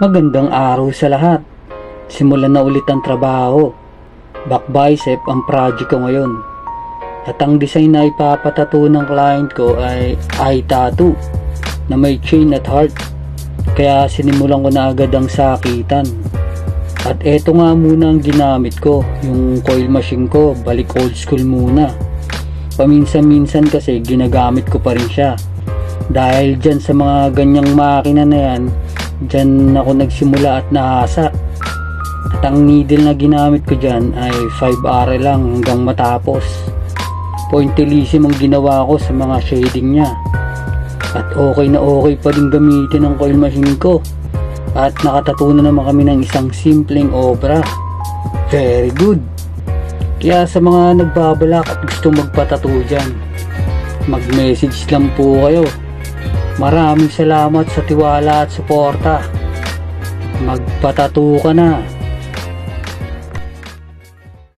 Magandang araw sa lahat. Simulan na ulit ang trabaho. Back bicep ang project ko ngayon. At ang design na ipapatato ng client ko ay eye tattoo na may chain at heart. Kaya sinimulan ko na agad ang sakitan. At eto nga muna ang ginamit ko, yung coil machine ko, balik old school muna. Paminsan-minsan kasi ginagamit ko pa rin siya. Dahil dyan sa mga ganyang makina na yan, dyan ako nagsimula at nahasa. At ang needle na ginamit ko dyan ay 5R lang hanggang matapos. Pointillisimo ang ginawa ko sa mga shading nya. At okay na okay pa rin gamitin ang coil machine ko. At nakatato na naman kami ng isang simpleng obra. Very good. Kaya sa mga nagbabalak at gusto magpatato dyan, mag-message lang po kayo. Maraming salamat sa tiwala at suporta. Magpatato ka na.